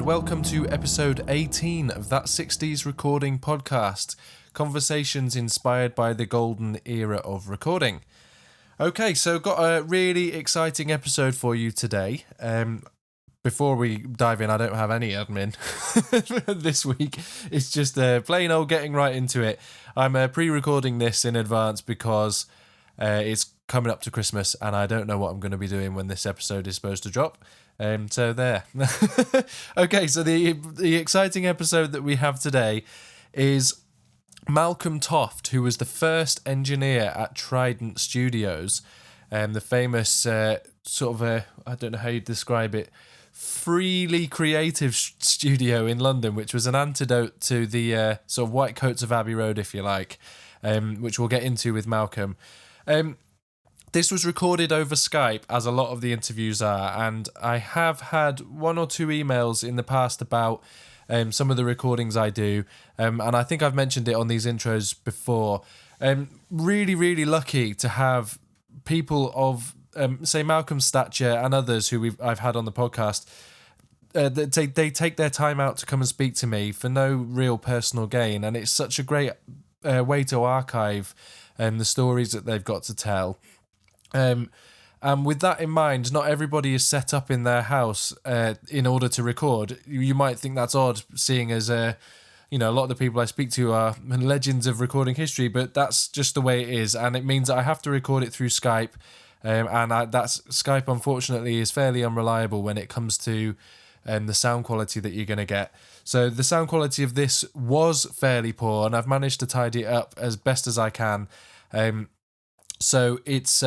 and welcome to episode 18 of That 60s Recording Podcast, conversations inspired by the golden era of recording. Okay, so got a really exciting episode for you today. Before we dive in, I don't have any admin this week. It's just plain old getting right into it. I'm pre-recording this in advance because it's coming up to Christmas and I don't know what I'm going to be doing when this episode is supposed to drop. So there. Okay, so the exciting episode that we have today is Malcolm Toft, who was the first engineer at Trident Studios, the famous I don't know how you describe it, freely creative studio in London, which was an antidote to the sort of white coats of Abbey Road, if you like, which we'll get into with Malcolm. This was recorded over Skype, as a lot of the interviews are, and I have had one or two emails in the past about some of the recordings I do, and I think I've mentioned it on these intros before. Really, really lucky to have people of, say, Malcolm's stature and others who I've had on the podcast. They take their time out to come and speak to me for no real personal gain, and it's such a great way to archive the stories that they've got to tell. And with that in mind, not everybody is set up in their house in order to record. You might think that's odd, seeing as a lot of the people I speak to are legends of recording history, but that's just the way it is, and it means that I have to record it through Skype, Skype, unfortunately, is fairly unreliable when it comes to the sound quality that you're going to get. So the sound quality of this was fairly poor, and I've managed to tidy it up as best as I can. So it's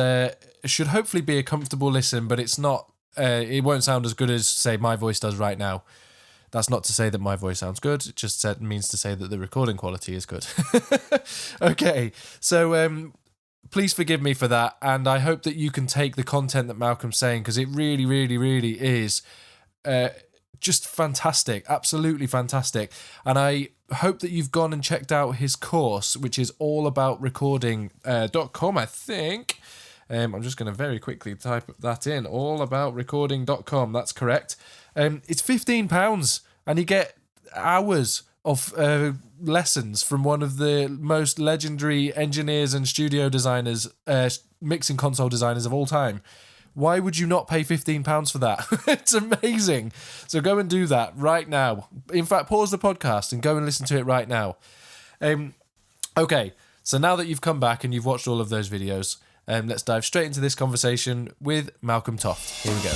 should hopefully be a comfortable listen, but it's not. It won't sound as good as, say, my voice does right now. That's not to say that my voice sounds good. It just means to say that the recording quality is good. Okay, so please forgive me for that, and I hope that you can take the content that Malcolm's saying, because it really, really, really is just fantastic, absolutely fantastic. And I hope that you've gone and checked out his course, which is allaboutrecording.com, I think. I'm just going to very quickly type that in, allaboutrecording.com, that's correct. It's £15, and you get hours of lessons from one of the most legendary engineers and studio designers, mixing console designers of all time. Why would you not pay £15 for that? It's amazing. So go and do that right now. In fact, pause the podcast and go and listen to it right now. Okay, so now that you've come back and you've watched all of those videos, let's dive straight into this conversation with Malcolm Toft. Here we go.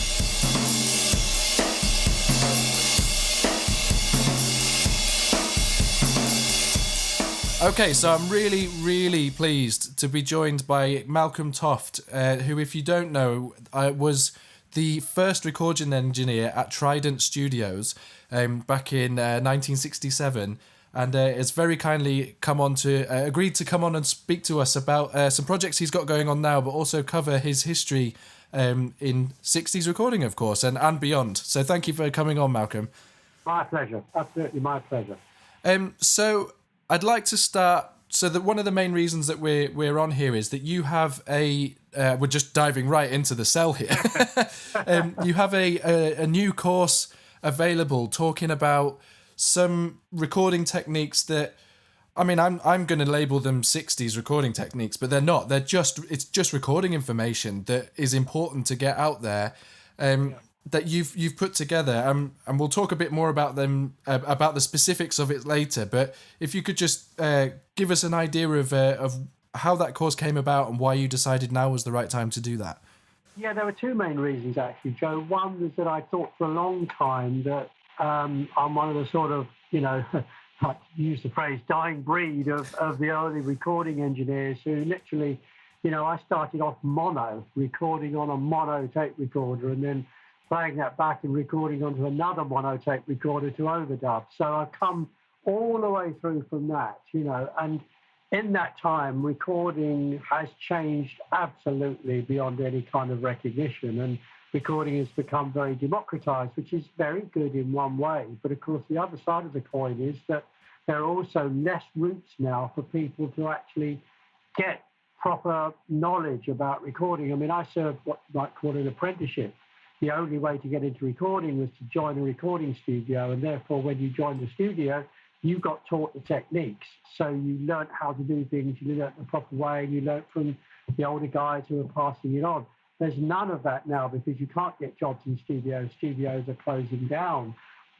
Okay, so I'm really, really pleased to be joined by Malcolm Toft, who, if you don't know, was the first recording engineer at Trident Studios back in 1967, and has very kindly agreed to come on and speak to us about some projects he's got going on now, but also cover his history in 60s recording, of course, and beyond. So thank you for coming on, Malcolm. My pleasure. Absolutely my pleasure. So I'd like to start. So that one of the main reasons that we're on here is that you have we're just diving right into the cell here. You have a new course available talking about some recording techniques that, I mean, I'm going to label them 60s recording techniques, but they're not. It's just recording information that is important to get out there. That you've put together, and we'll talk a bit more about them, about the specifics of it later. But if you could just give us an idea of how that course came about and why you decided now was the right time to do that. Yeah, there were two main reasons, actually, Joe. One was that I thought for a long time that I'm one of the sort of, I use the phrase dying breed of the early recording engineers who literally, I started off recording on a mono tape recorder, and then playing that back and recording onto another monotape recorder to overdub. So I've come all the way through from that, and in that time, recording has changed absolutely beyond any kind of recognition, and recording has become very democratized, which is very good in one way. But of course, the other side of the coin is that there are also less routes now for people to actually get proper knowledge about recording. I mean, I served what you might call an apprenticeship the only way to get into recording was to join a recording studio, and therefore when you joined the studio, you got taught the techniques. So you learned how to do things, you learned the proper way, and you learned from the older guys who were passing it on. There's none of that now because you can't get jobs in studios. Studios are closing down.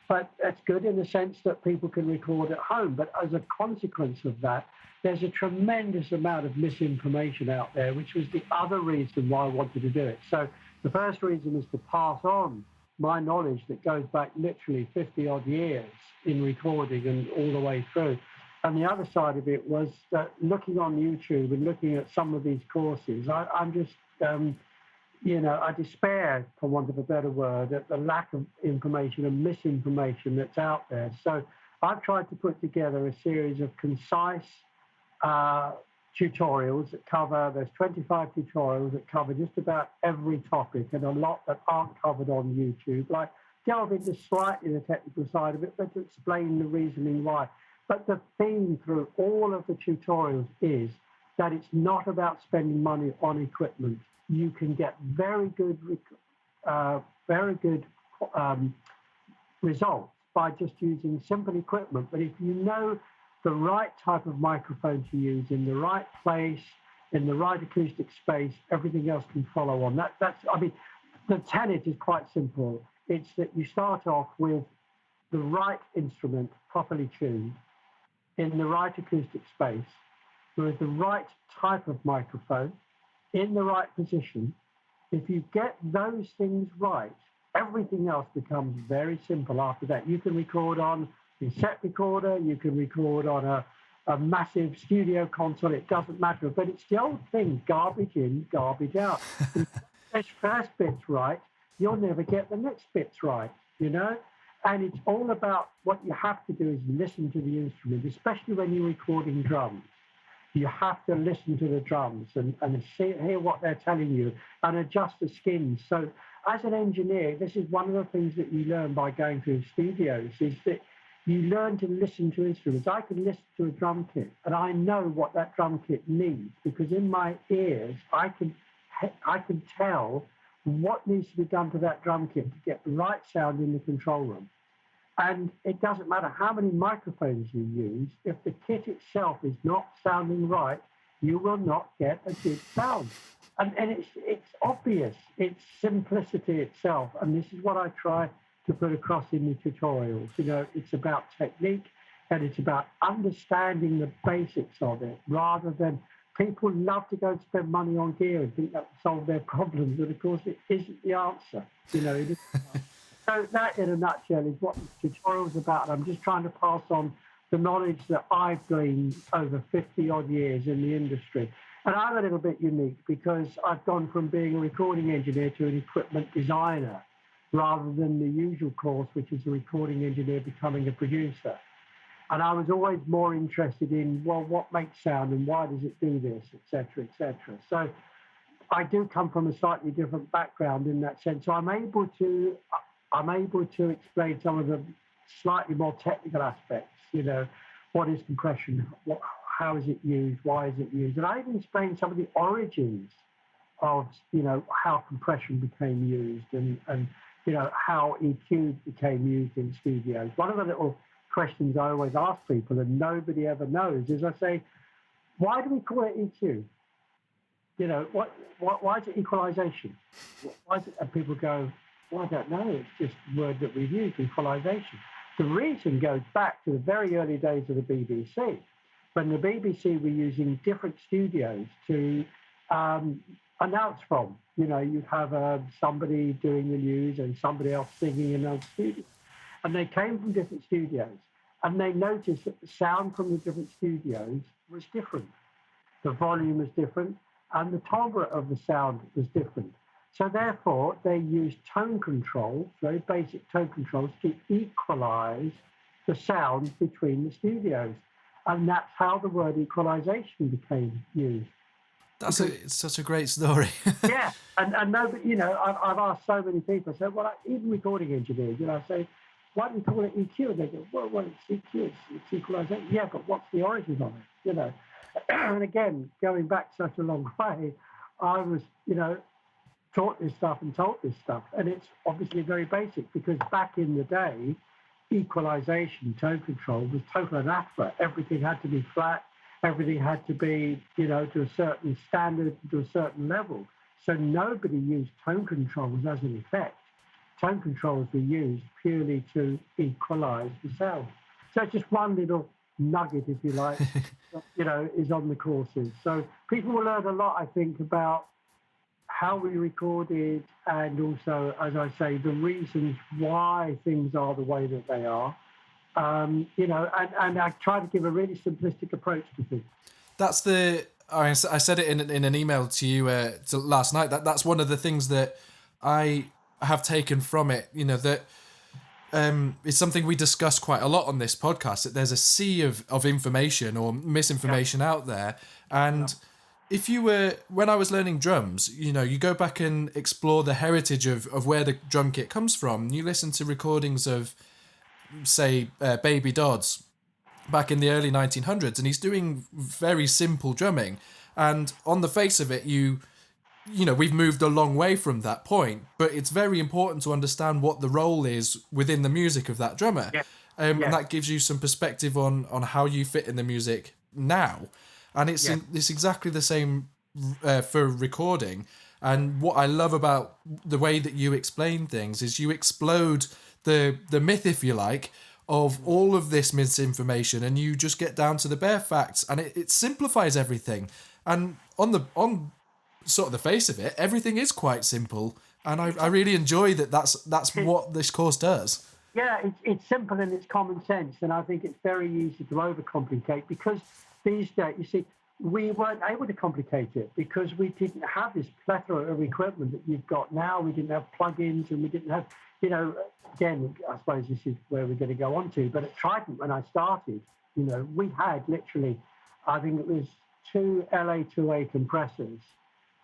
But that's good in the sense that people can record at home. But as a consequence of that, there's a tremendous amount of misinformation out there, which was the other reason why I wanted to do it. So the first reason was to pass on my knowledge that goes back literally 50 odd years in recording and all the way through. And the other side of it was that looking on YouTube and looking at some of these courses, I'm just, I despair, for want of a better word, at the lack of information and misinformation that's out there. So I've tried to put together a series of concise tutorials that cover, there's 25 tutorials that cover just about every topic and a lot that aren't covered on YouTube, like delve into slightly the technical side of it, but to explain the reasoning why. But the theme through all of the tutorials is that it's not about spending money on equipment. You can get very good results by just using simple equipment. But if you know the right type of microphone to use in the right place, in the right acoustic space, everything else can follow on. The tenet is quite simple. It's that you start off with the right instrument properly tuned in the right acoustic space with the right type of microphone in the right position. If you get those things right, everything else becomes very simple after that. You can record on a set recorder, you can record on a massive studio console, it doesn't matter. But it's the old thing, garbage in, garbage out. If the first bit's right, you'll never get the next bits right, And it's all about what you have to do is listen to the instrument, especially when you're recording drums. You have to listen to the drums and hear what they're telling you and adjust the skins. So as an engineer, this is one of the things that you learn by going through studios, is that you learn to listen to instruments. I can listen to a drum kit and I know what that drum kit needs because in my ears, I can tell what needs to be done to that drum kit to get the right sound in the control room. And it doesn't matter how many microphones you use, if the kit itself is not sounding right, you will not get a good sound. And it's obvious, it's simplicity itself. And this is what I try to put across in the tutorials. It's about technique and it's about understanding the basics of it rather than people love to go and spend money on gear and think that will solve their problems. And of course, it isn't the answer. It isn't. So that, in a nutshell, is what the tutorial is about. I'm just trying to pass on the knowledge that I've gleaned over 50-odd years in the industry. And I'm a little bit unique because I've gone from being a recording engineer to an equipment designer rather than the usual course, which is a recording engineer becoming a producer. And I was always more interested in, well, what makes sound and why does it do this, et cetera, et cetera. So I do come from a slightly different background in that sense. So I'm able to explain some of the slightly more technical aspects, what is compression, how is it used, why is it used? And I even explain some of the origins of, how compression became used and how EQ became used in studios. One of the little questions I always ask people, and nobody ever knows, is I say, why do we call it EQ? Why is it equalization? Why is it? And people go, well, I don't know. It's just a word that we've used, equalization. The reason goes back to the very early days of the BBC, when the BBC were using different studios to announce from. You'd have somebody doing the news and somebody else singing in another studio. And they came from different studios, and they noticed that the sound from the different studios was different. The volume was different, and the timbre of the sound was different. So therefore, they used tone controls, very basic tone controls, to equalize the sound between the studios. And that's how the word equalization became used. It's such a great story. Yeah, and nobody, I've asked so many people, I said, well, even recording engineers, I say, why do we call it EQ? And they go, well, it's EQ, it's equalization. Yeah, but what's the origin of it, And again, going back such a long way, I was, taught this stuff and told this stuff. And it's obviously very basic, because back in the day, equalization, tone control was total anathema. Everything had to be flat. Everything had to be, to a certain standard, to a certain level. So nobody used tone controls as an effect. Tone controls were used purely to equalize the sound. So it's just one little nugget, if you like, is on the courses. So people will learn a lot, I think, about how we recorded, and also, as I say, the reasons why things are the way that they are. And I try to give a really simplistic approach to things. That's I said it in an email to you last night. That's one of the things that I have taken from it. That it's something we discuss quite a lot on this podcast. That there's a sea of information or misinformation out there, and if you when I was learning drums, you go back and explore the heritage of where the drum kit comes from. You listen to recordings of, say, Baby Dodds back in the early 1900s, and he's doing very simple drumming. And on the face of it, we've moved a long way from that point, but it's very important to understand what the role is within the music of that drummer. And that gives you some perspective on how you fit in the music now. And it's exactly the same for recording. And what I love about the way that you explain things is you explode the myth, if you like, of all of this misinformation, and you just get down to the bare facts, and it simplifies everything. And on sort of the face of it, everything is quite simple. And I really enjoy that's what this course does. Yeah, it's simple and it's common sense. And I think it's very easy to overcomplicate, because these days, you see, we weren't able to complicate it because we didn't have this plethora of equipment that you've got now. We didn't have plugins, and we didn't have, again, I suppose this is where we're going to go on to, but at Trident, when I started, we had literally, I think it was 2 LA2A compressors,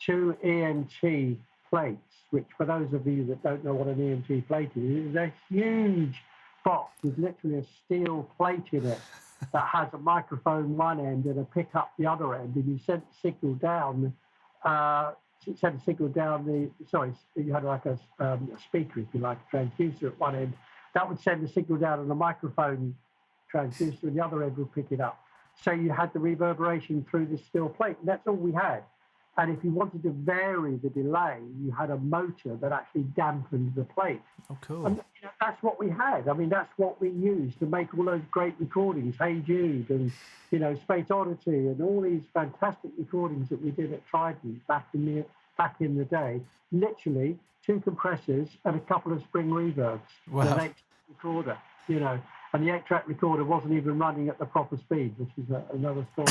2 EMT plates, which, for those of you that don't know what an EMT plate is a huge box with literally a steel plate in it that has a microphone one end and a pickup the other end, and you sent the signal down. You had like a speaker, if you like, a transducer at one end. That would send the signal down, and the microphone transducer at the other end would pick it up. So you had the reverberation through this steel plate, and that's all we had. And if you wanted to vary the delay, you had a motor that actually dampened the plate. Oh, cool. And that's what we had. I mean, that's what we used to make all those great recordings, Hey Jude and, Space Oddity, and all these fantastic recordings that we did at Trident back in the day. Literally 2 compressors and a couple of spring reverbs. Wow. An 8-track recorder, and the 8-track recorder wasn't even running at the proper speed, which is another story.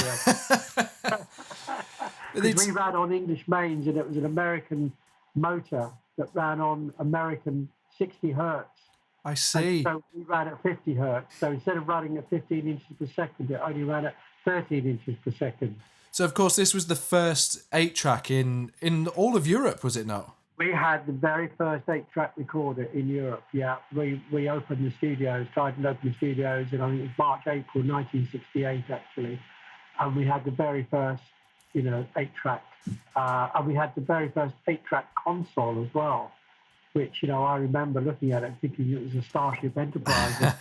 We ran on English mains, and it was an American motor that ran on American 60 hertz. I see. And so we ran at 50 hertz. So instead of running at 15 inches per second, it only ran at 13 inches per second. So, of course, this was the first 8-track in all of Europe, was it not? We had the very first 8-track recorder in Europe, yeah. We opened the studios, Trident opened the studios, and I think it was March, April 1968, actually. And we had the very first 8-track. And we had the very first 8-track console as well, which, I remember looking at it thinking it was a Starship Enterprise,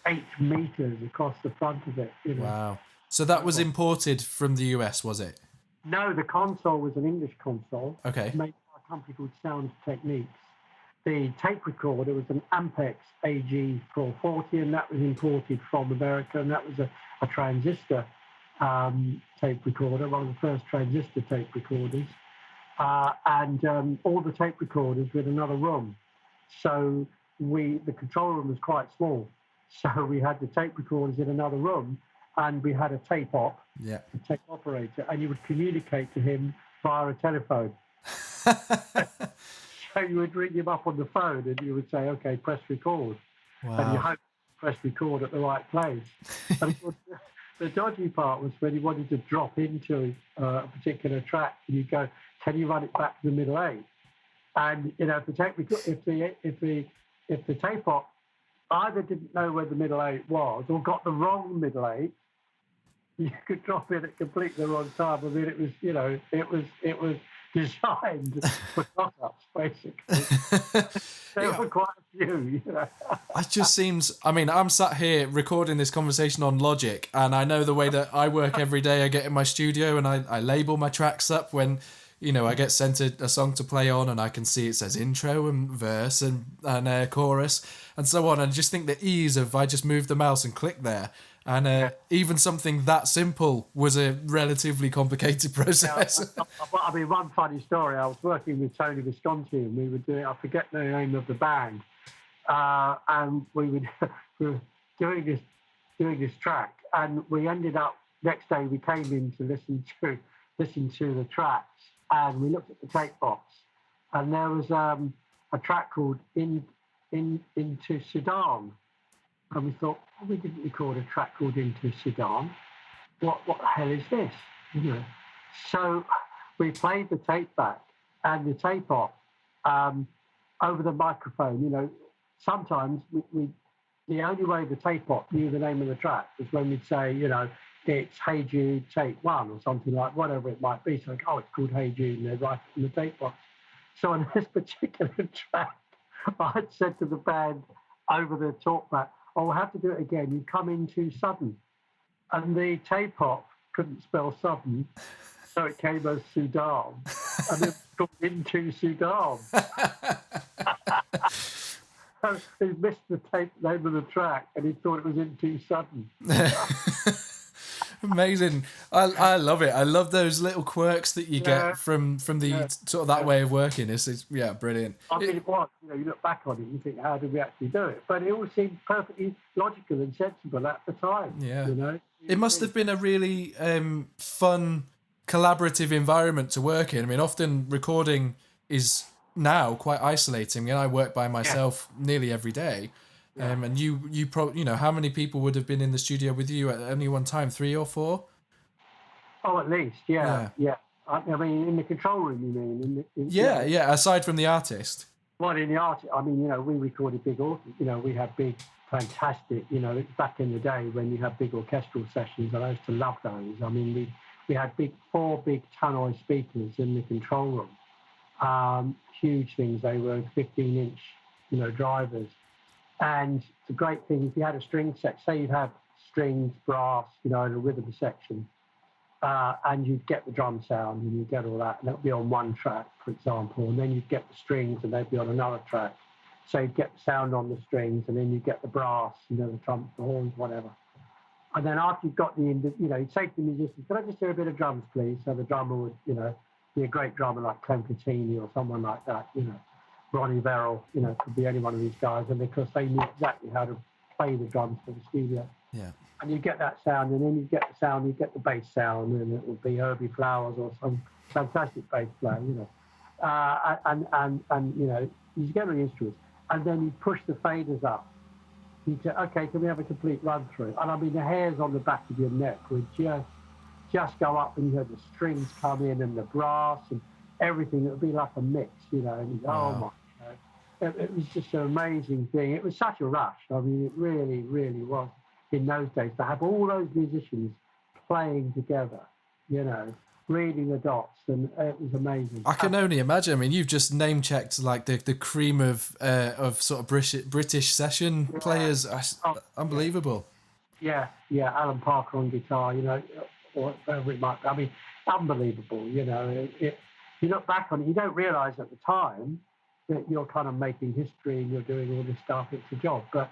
8 meters across the front of it. Wow. So that was imported from the US, was it? No, the console was an English console. Okay. Made by a company called Sound Techniques. The tape recorder was an Ampex AG440, and that was imported from America, and that was a transistor tape recorder, one of the first transistor tape recorders, and all the tape recorders were in another room. So the control room was quite small. So we had the tape recorders in another room, and we had a tape op, a tape operator, and you would communicate to him via a telephone. So you would ring him up on the phone, and you would say, "Okay, press record," and you hope to press record at the right place. And of course, the dodgy part was when you wanted to drop into a particular track, and you go, "Can you run it back to the middle 8?" And if the tape op either didn't know where the middle 8 was or got the wrong middle 8, you could drop in at completely the wrong time. I mean, it was designed for knock-ups, basically. There were quite a few, you know. It just seems, I mean, I'm sat here recording this conversation on Logic, and I know the way that I work every day. I get in my studio and I label my tracks up when, you know, I get sent a song to play on, and I can see it says intro and verse and chorus and so on. And I just think the ease of, I just move the mouse and click there. And even something that simple was a relatively complicated process. I mean, one funny story, I was working with Tony Visconti, and we were doing, I forget the name of the band, and we were doing this track, and we ended up, next day we came in to listen to the tracks, and we looked at the tape box, and there was a track called Into Sudan. And we thought, well, we didn't record a track called Into Sudan. What the hell is this? You know. So we played the tape back and the tape op over the microphone. You know, sometimes we the only way the tape op knew the name of the track was when we'd say, you know, it's Hey Jude, tape 1 or something like whatever it might be. So like, oh, it's called Hey Jude, and they'd write it in the tape box. So on this particular track, I had said to the band over the talkback, oh, we'll have to do it again. You come in too sudden. And the tape op couldn't spell sudden, so it came as Sudan. And it was called Into Sudan. So he missed the name of the track, and he thought it was Into Sudden. Amazing. I love it. I love those little quirks that you get from the sort of that way of working. It's brilliant. I mean, it was, you know, you look back on it, you think, how did we actually do it? But it all seemed perfectly logical and sensible at the time. Yeah. You know? It must have been a really fun, collaborative environment to work in. I mean, often recording is now quite isolating. I mean, I work by myself nearly every day. And you probably, you know, how many people would have been in the studio with you at any one time? 3 or 4? Oh, at least, yeah. I mean, in the control room, you mean? Aside from the artist. Well, in the art, I mean, you know, we recorded big, you know, we had big, fantastic, you know, back in the day when you had big orchestral sessions, and I used to love those. I mean, we had 4 big tannoy speakers in the control room. Huge things, they were 15-inch, you know, drivers. And the great thing, if you had a string set, say you'd have strings, brass, you know, and a rhythm section, and you'd get the drum sound and you'd get all that, and that would be on one track, for example, and then you'd get the strings and they'd be on another track. So you'd get the sound on the strings, and then you'd get the brass, you know, the drums, the horns, whatever. And then after you've got you know, you'd say to the musicians, can I just hear a bit of drums, please? So the drummer would, you know, be a great drummer like Clem Catini or someone like that, you know. Ronnie Verrill, you know, could be any one of these guys, and because they knew exactly how to play the drums for the studio. Yeah. And you get that sound, and then you get the sound, you get the bass sound, and it would be Herbie Flowers or some fantastic bass player, you know. And you know, you get all the instruments, and then you push the faders up. You say, okay, can we have a complete run through? And I mean, the hairs on the back of your neck would just go up, and you heard the strings come in and the brass and everything. It would be like a mix, you know. And oh my. It was just an amazing thing. It was such a rush. I mean, it really, really was in those days to have all those musicians playing together, you know, reading the dots, and it was amazing. I can only imagine. I mean, you've just name-checked like the cream of sort of British session players. Unbelievable. Yeah, Alan Parker on guitar, you know, or whatever it might be. I mean, unbelievable, you know. You look back on it, you don't realise at the time that you're kind of making history and you're doing all this stuff. It's a job. But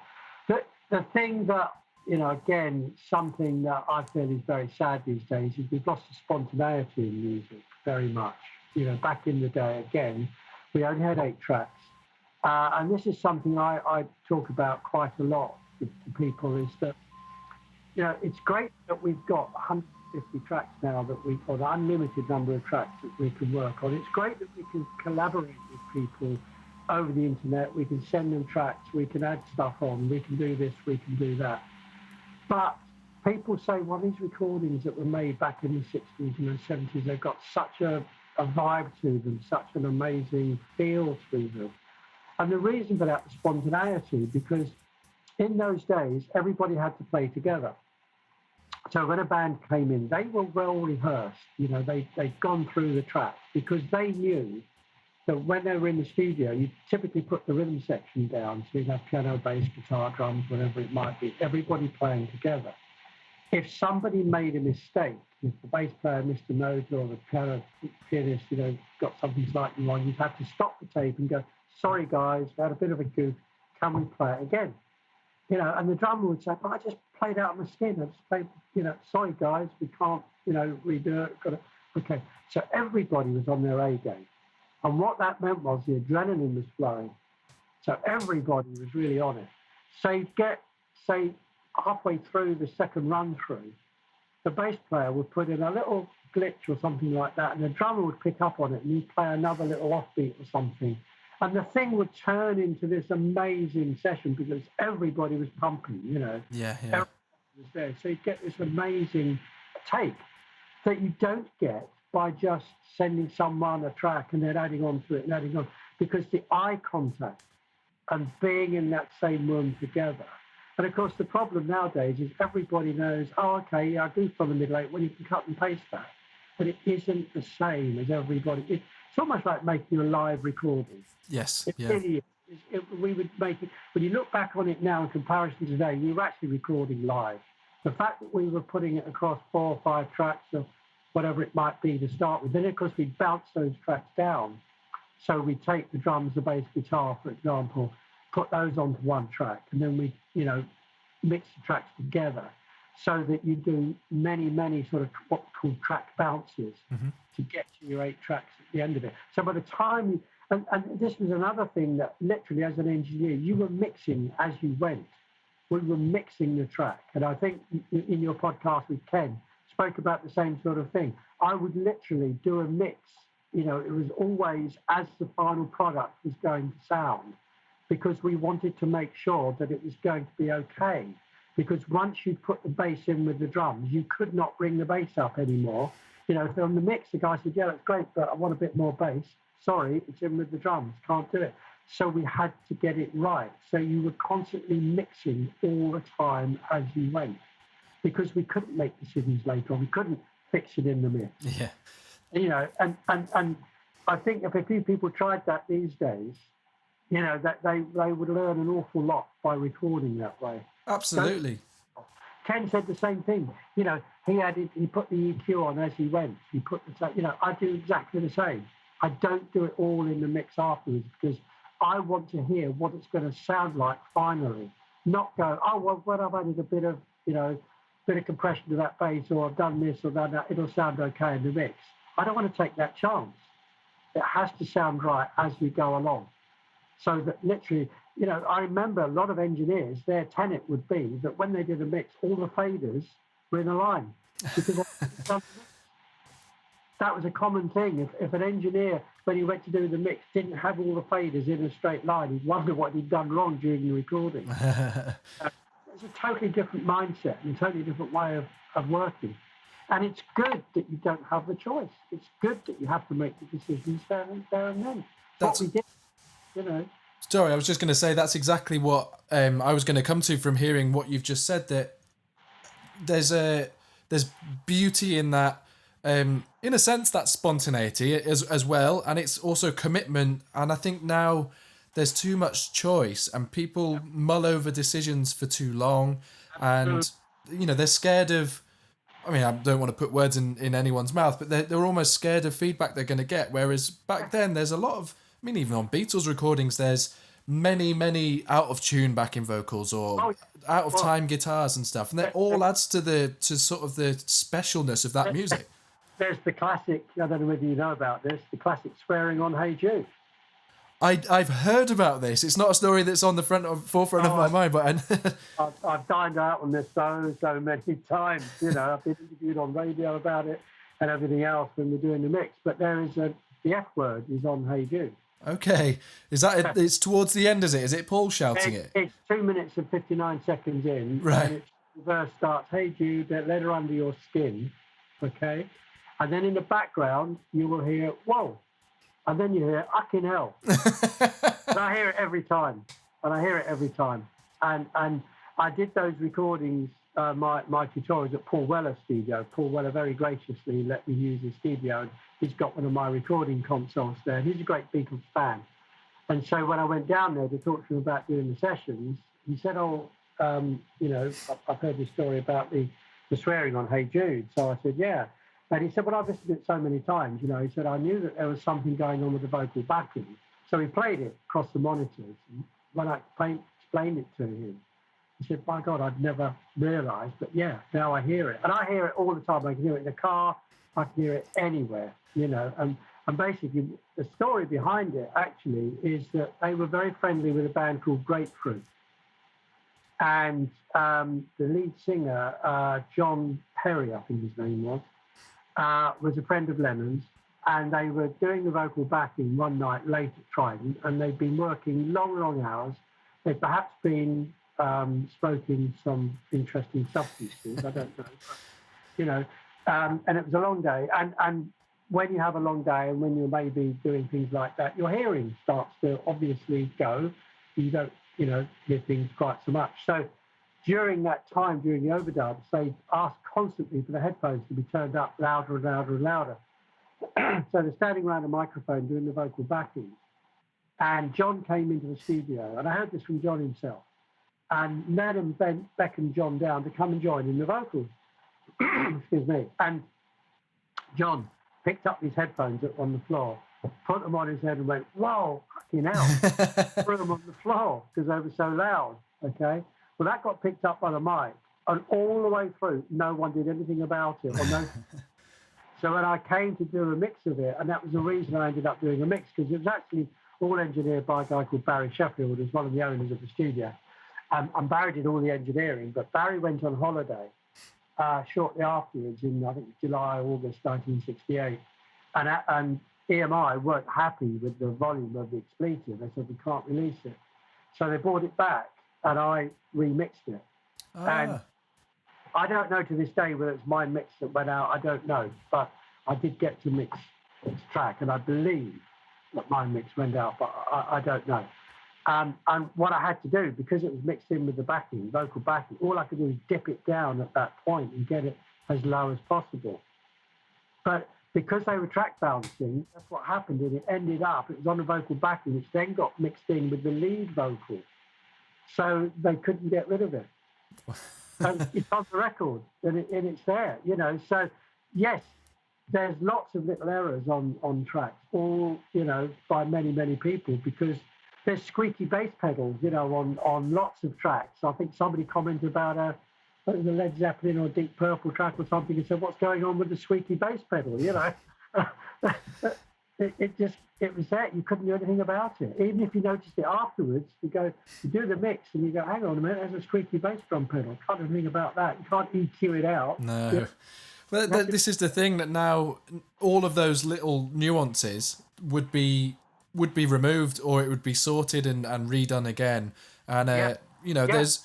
the thing that, you know, again, something that I feel is very sad these days is we've lost the spontaneity in music very much. You know, back in the day, again, we only had 8 tracks. And this is something I talk about quite a lot to people, is that, you know, it's great that we've got 150 tracks now or the unlimited number of tracks that we can work on. It's great that we can collaborate with people over the internet. We can send them tracks, we can add stuff on, we can do this, we can do that. But people say, well, these recordings that were made back in the 60s and the 70s, they've got such a vibe to them, such an amazing feel to them. And the reason for that is spontaneity, because in those days, everybody had to play together. So when a band came in, they were well rehearsed. They'd gone through the tracks because they knew that when they were in the studio, you typically put the rhythm section down. So you'd have piano, bass, guitar, drums, whatever it might be, everybody playing together. If somebody made a mistake, if the bass player missed a note or the pianist, got something slightly wrong, you'd have to stop the tape and go, sorry guys, we had a bit of a goof, can we play it again? And the drummer would say, I just played out of my skin. I just played, sorry guys, we can't, redo it. Okay. So everybody was on their A game. And what that meant was the adrenaline was flowing. So everybody was really on it. So you'd get, say, halfway through the second run through, the bass player would put in a little glitch or something like that, and the drummer would pick up on it, and he'd play another little offbeat or something. And the thing would turn into this amazing session because everybody was pumping, Yeah. Everybody was there. So you'd get this amazing take that you don't get by just sending someone a track and then adding on to it and adding on, because the eye contact and being in that same room together. And of course, the problem nowadays is everybody knows, okay, yeah, I goofed on the middle eight, well, you can cut and paste that. But it isn't the same as everybody. It's almost like making a live recording. Yes. It really is. We would make it, when you look back on it now in comparison to today, we were actually recording live. The fact that we were putting it across 4 or 5 tracks of whatever it might be to start with, then of course we bounce those tracks down. So we take the drums, the bass, guitar, for example, put those onto one track, and then we, mix the tracks together so that you do many sort of what's called track bounces to get to your 8 tracks at the end of it. So by the time and this was another thing that literally as an engineer, you were mixing as you went. We were mixing the track. And I think in your podcast with Ken, spoke about the same sort of thing. I would literally do a mix. It was always as the final product was going to sound, because we wanted to make sure that it was going to be okay. Because once you put the bass in with the drums, you could not bring the bass up anymore. So on the mix, the guy said, yeah, that's great, but I want a bit more bass. Sorry, it's in with the drums, can't do it. So we had to get it right. So you were constantly mixing all the time as you went, because we couldn't make decisions later on. We couldn't fix it in the mix. Yeah. And I think if a few people tried that these days, that they would learn an awful lot by recording that way. Absolutely. So, Ken said the same thing. He put the EQ on as he went. He put I do exactly the same. I don't do it all in the mix afterwards, because I want to hear what it's going to sound like finally. Not go, when I've added a bit of compression to that bass, or I've done this or done that, it'll sound okay in the mix. I don't want to take that chance. It has to sound right as we go along. So that literally, I remember a lot of engineers, their tenet would be that when they did a mix, all the faders were in a line. Because that was a common thing. If an engineer, when he went to do the mix, didn't have all the faders in a straight line, he'd wonder what he'd done wrong during the recording. It's a totally different mindset and a totally different way of working. And it's good that you don't have the choice. It's good that you have to make the decisions there and then. That's what we did, Sorry, I was just going to say that's exactly what I was going to come to from hearing what you've just said, that there's beauty in that, in a sense, that spontaneity as well, and it's also commitment. And I think now there's too much choice, and people mull over decisions for too long, and they're scared of. I mean, I don't want to put words in anyone's mouth, but they're almost scared of feedback they're going to get. Whereas back then, there's a lot of. I mean, even on Beatles recordings, there's many out of tune backing vocals or out of time guitars and stuff, and that all adds to sort of the specialness of that music. There's the classic. I don't know whether you know about this. The classic swearing on "Hey Jude." I've heard about this. It's not a story that's on the forefront of my mind, but I've dined out on this so many times. I've been interviewed on radio about it and everything else when we're doing the mix. But there is the F word is on "Hey Jude." Okay, is that it? It's towards the end, is it? Is it Paul shouting it? It's 2 minutes and 59 seconds in, right? And the verse starts, "Hey Jude, let her under your skin," okay, and then in the background you will hear "Whoa." And then you hear "Fucking hell." And I hear it every time. And I did those recordings my tutorials at Paul Weller's studio. Paul Weller very graciously let me use his studio, and he's got one of my recording consoles there. He's a great Beatles fan. And so when I went down there to talk to him about doing the sessions, he said, I've heard this story about the swearing on Hey Jude. So I said, yeah. And he said, well, I've listened to it so many times. He said, I knew that there was something going on with the vocal backing. So he played it across the monitors. And when I explained it to him, he said, my God, I'd never realised. But yeah, now I hear it. And I hear it all the time. I can hear it in the car. I can hear it anywhere, And basically, the story behind it, actually, is that they were very friendly with a band called Grapefruit. And the lead singer, John Perry, I think his name was a friend of Lennon's. And they were doing the vocal backing one night late at Trident, and they'd been working long, long hours. They'd perhaps been smoking some interesting substances, I don't know. But, and it was a long day. And when you have a long day and when you're maybe doing things like that, your hearing starts to obviously go. You don't, hear things quite so much. So during that time, during the overdubs, they asked constantly for the headphones to be turned up louder and louder and louder. So they're standing around a microphone doing the vocal backing. And John came into the studio, and I heard this from John himself. And Madam beckoned John down to come and join in the vocals. Excuse me. And John picked up his headphones on the floor, put them on his head and went, whoa, fucking hell. Threw them on the floor because they were so loud, okay? Well, that got picked up by the mic, and all the way through, no one did anything about it. So when I came to do a mix of it, and that was the reason I ended up doing a mix, because it was actually all engineered by a guy called Barry Sheffield, who's one of the owners of the studio. And Barry did all the engineering, but Barry went on holiday shortly afterwards in, I think, July, August 1968. And EMI weren't happy with the volume of the expletive. They said, we can't release it. So they brought it back, and I remixed it. And I don't know to this day whether it's my mix that went out. I don't know. But I did get to mix this track, and I believe that my mix went out, but I don't know. And what I had to do, because it was mixed in with the backing, vocal backing, all I could do is dip it down at that point and get it as low as possible. But because they were track balancing, that's what happened, and it ended up, it was on the vocal backing, which then got mixed in with the lead vocal. So they couldn't get rid of it. And it's on the record, and it's there, So, yes, there's lots of little errors on tracks, all, by many, many people, because there's squeaky bass pedals, on lots of tracks. I think somebody commented about the Led Zeppelin or Deep Purple track or something and said, what's going on with the squeaky bass pedal, It was there. You couldn't do anything about it. Even if you noticed it afterwards, you do the mix and you go, hang on a minute, there's a squeaky bass drum pedal. Can't do anything about that. You can't EQ it out. No. Well, this is the thing, that now all of those little nuances would be removed, or it would be sorted and redone again. And there's,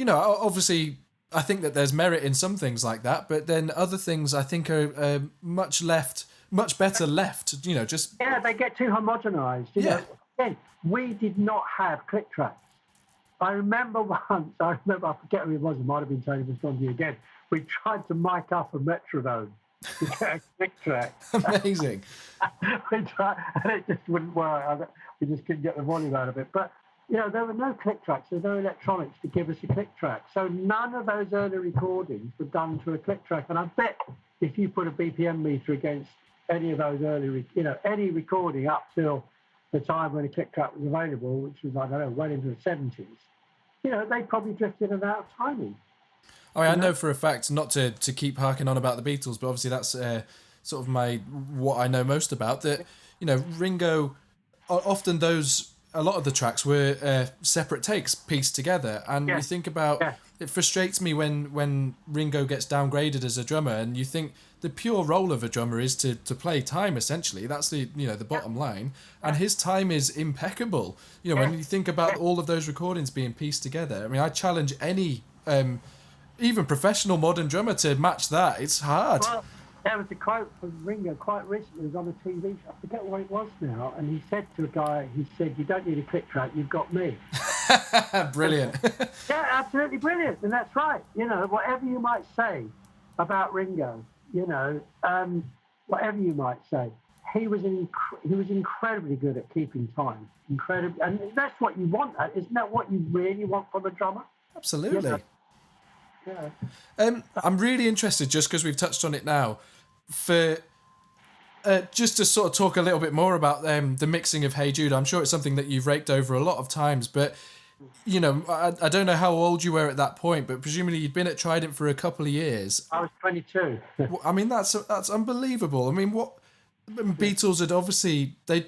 obviously, I think that there's merit in some things like that, but then other things I think are much better left. They get too homogenized. Again, we did not have click tracks. I remember once. I forget who it was. It might have been Tony Visconti again. We tried to mic up a metronome to get a click track. Amazing. We tried, and it just wouldn't work. We just couldn't get the volume out of it. But, there were no click tracks. There were no electronics to give us a click track. So none of those early recordings were done to a click track. And I bet if you put a BPM meter against any of those early, any recording up till the time when a click track was available, which was, I don't know, well into the 70s, they probably drifted in and out of timing. I know for a fact, not to keep harking on about the Beatles, but obviously that's sort of what I know most about, that, Ringo, often a lot of the tracks were separate takes pieced together. And you think about, it frustrates me when Ringo gets downgraded as a drummer, and you think the pure role of a drummer is to play time, essentially. That's the bottom line. And his time is impeccable. When you think about all of those recordings being pieced together, I mean, I challenge any even professional modern drummer to match that. It's hard. Well, there was a quote from Ringo quite recently. It was on a TV show. I forget what it was now. And he said to a guy, you don't need a click track, you've got me. Brilliant. Yeah, absolutely brilliant, and that's right. Whatever you might say about Ringo, whatever you might say, he was incredibly good at keeping time. Incredibly, and that's what you want. Isn't that what you really want from a drummer? Absolutely. Yeah. I'm really interested, just because we've touched on it now, for just to sort of talk a little bit more about the mixing of Hey Jude. I'm sure it's something that you've raked over a lot of times, but I don't know how old you were at that point, but presumably you'd been at Trident for a couple of years. I was 22. I mean, that's unbelievable. I mean, what Beatles had obviously they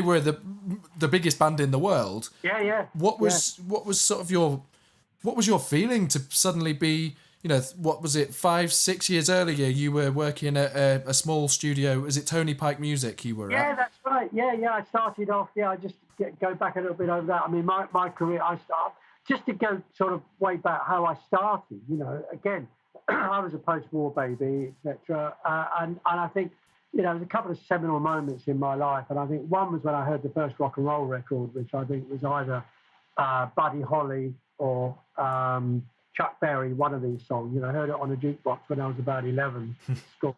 were the biggest band in the world. Yeah. What was your feeling to suddenly be, what was it, 5-6 years earlier you were working at a small studio? Is it Tony Pike Music you were at? Yeah, that's right. Yeah. I started off. Yeah, I just go back a little bit over that. I mean, my career. Just to go sort of way back how I started. Again, I was a post-war baby, etc. And I think there's a couple of seminal moments in my life, and I think one was when I heard the first rock and roll record, which I think was either Buddy Holly or Chuck Berry, one of these songs. I heard it on a jukebox when I was about 11 at school,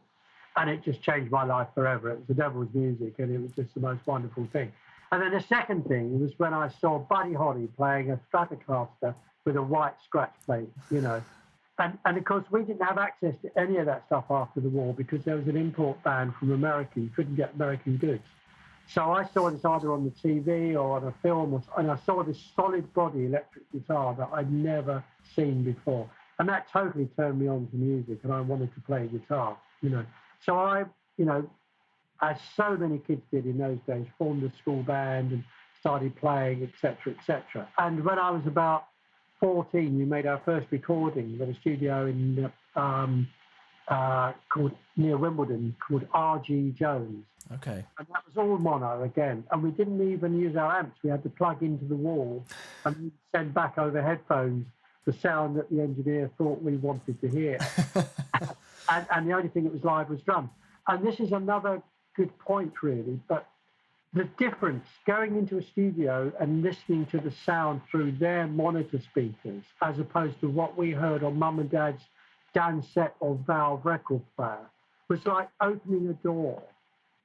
and it just changed my life forever. It was the devil's music, and it was just the most wonderful thing. And then the second thing was when I saw Buddy Holly playing a Stratocaster with a white scratch plate, And of course, we didn't have access to any of that stuff after the war because there was an import ban from America. You couldn't get American goods. So I saw this either on the TV or on a film, and I saw this solid body electric guitar that I'd never seen before. And that totally turned me on to music, and I wanted to play guitar, So I, as so many kids did in those days, formed a school band and started playing, etc., etc. And when I was about 14, we made our first recording at a studio in called near Wimbledon called R.G. Jones. Okay. And that was all mono again. And we didn't even use our amps. We had to plug into the wall and send back over headphones the sound that the engineer thought we wanted to hear. and the only thing that was live was drums. And this is another good point, really. But the difference going into a studio and listening to the sound through their monitor speakers as opposed to what we heard on mum and dad's Dansette or Valve record player was like opening a door.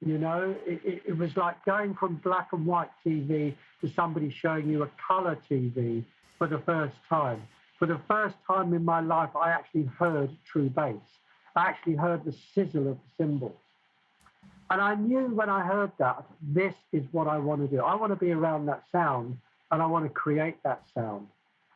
It was like going from black and white TV to somebody showing you a color TV for the first time. For the first time in my life, I actually heard true bass. I actually heard the sizzle of the cymbals. And I knew when I heard that, this is what I want to do. I want to be around that sound, and I want to create that sound.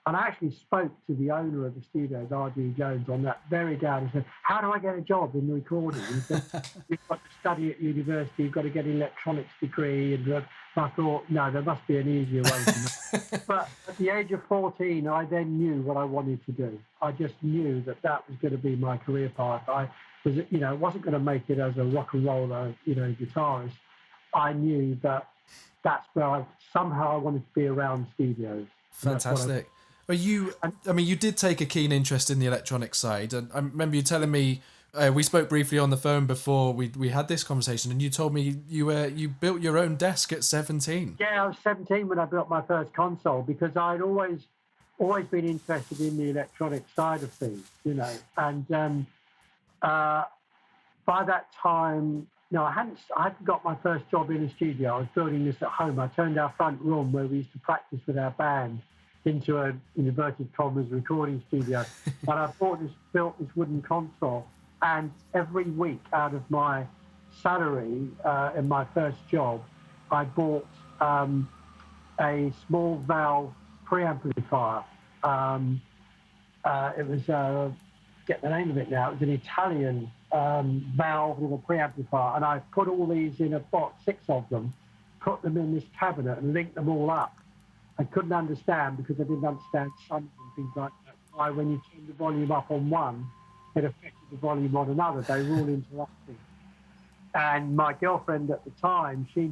And I actually spoke to the owner of the studios, R.G. Jones, on that very day. And he said, how do I get a job in the recording? He said, you've got to study at university, you've got to get an electronics degree. And I thought, no, there must be an easier way than that. But at the age of 14, I then knew what I wanted to do. I just knew that was going to be my career path. I wasn't going to make it as a rock and roller, guitarist. I knew that that's where I wanted to be around studios. Fantastic. You did take a keen interest in the electronic side, and I remember you telling me we spoke briefly on the phone before we had this conversation, and you told me you built your own desk at 17. Yeah, I was 17 when I built my first console because I'd always been interested in the electronic side of things, and by that time, I hadn't got my first job in a studio. I was building this at home. I turned our front room where we used to practice with our band into an inverted commas recording studio. And I built this wooden console. And every week out of my salary in my first job, I bought a small valve preamplifier. It was, get the name of it now, it was an Italian valve with a preamplifier. And I put all these in a box, 6 of them, put them in this cabinet and linked them all up. I couldn't understand because I didn't understand sums and things like that. Why, when you turn the volume up on one, it affected the volume on another. They were all interrupting. And my girlfriend at the time, she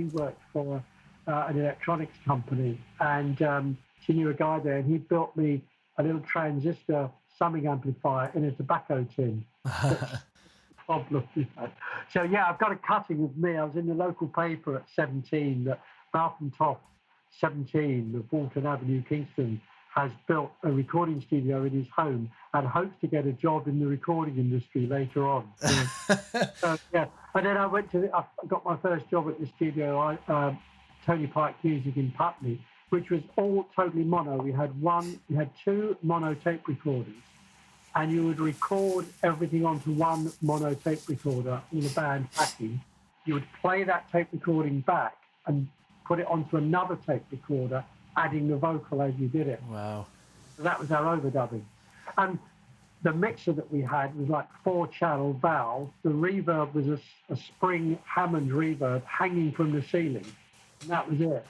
worked for an electronics company, and she knew a guy there, and he built me a little transistor summing amplifier in a tobacco tin. Problem. So yeah, I've got a cutting of me. I was in the local paper at 17 that Malcolm Toft 17 of Walton Avenue, Kingston, has built a recording studio in his home and hopes to get a job in the recording industry later on. Yeah. And then I got my first job at the studio, Tony Pike Music in Putney, which was all totally mono. We had two mono tape recorders, and you would record everything onto one mono tape recorder, all the band backing. You would play that tape recording back and put it onto another tape recorder, adding the vocal as you did it. Wow. So that was our overdubbing. And the mixer that we had was like 4-channel valve. The reverb was a spring Hammond reverb hanging from the ceiling. And that was it.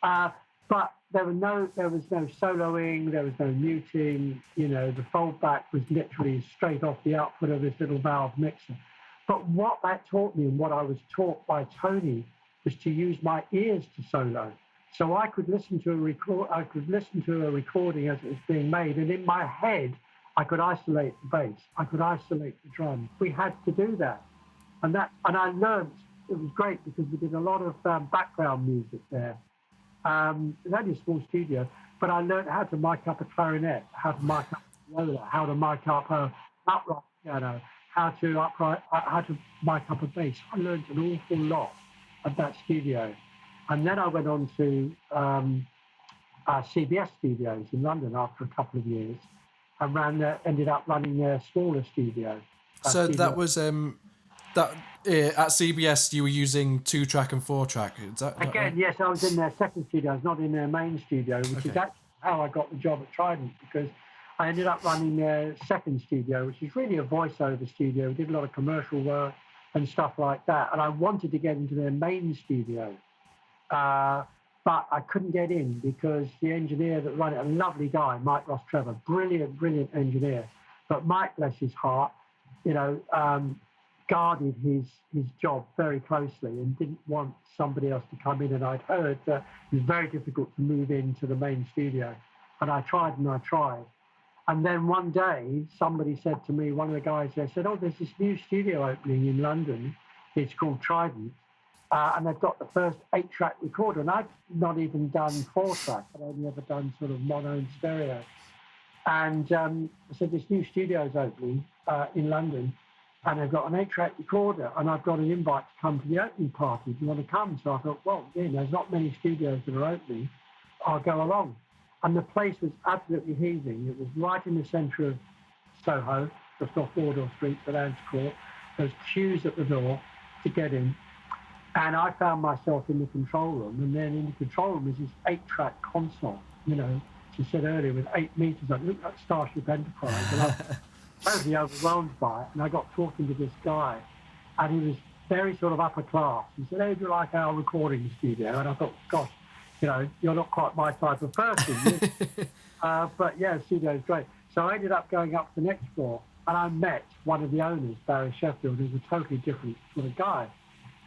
But there was no soloing, there was no muting. The foldback was literally straight off the output of this little valve mixer. But what that taught me, and what I was taught by Tony, was to use my ears to solo. So I could listen to a recording as it was being made, and in my head, I could isolate the bass, I could isolate the drum. We had to do that, and I learned. It was great because we did a lot of background music there. It was only a small studio, but I learned how to mic up a clarinet, how to mic up a viola, how to mic up a upright piano, how to mic up a bass. I learned an awful lot at that studio. And then I went on to CBS Studios in London after a couple of years, and ended up running their smaller studio. So that was at CBS you were using 2-track and 4-track. Is that again? Right? Yes, I was in their second studio. I was not in their main studio, which is actually how I got the job at Trident, because I ended up running their second studio, which is really a voiceover studio. We did a lot of commercial work and stuff like that, and I wanted to get into their main studio. But I couldn't get in because the engineer that ran it, a lovely guy, Mike Ross Trevor, brilliant engineer. But Mike, bless his heart, guarded his job very closely and didn't want somebody else to come in. And I'd heard that it was very difficult to move into the main studio. And I tried. And then one day, somebody said to me, one of the guys there said, "Oh, there's this new studio opening in London. It's called Trident. And they've got the first 8-track recorder." And I'd not even done 4-track. I'd only ever done sort of mono and stereo. And I said, "This new studio's opening in London, and they've got an 8-track recorder, and I've got an invite to come to the opening party. Do you want to come?" So I thought, well, there's not many studios that are opening. I'll go along. And the place was absolutely heaving. It was right in the centre of Soho, just off Wardour Street, the Lance Court. There's queues at the door to get in. And I found myself in the control room, and then in the control room is this 8-track console, she said earlier, with 8 meters on it. It looked like Starship Enterprise. And I was totally overwhelmed by it. And I got talking to this guy, and he was very sort of upper class. He said, "Hey, do you like our recording studio?" And I thought, gosh, you're not quite my type of person. But yeah, the studio's great. So I ended up going up to the next floor, and I met one of the owners, Barry Sheffield, who's a totally different sort of guy.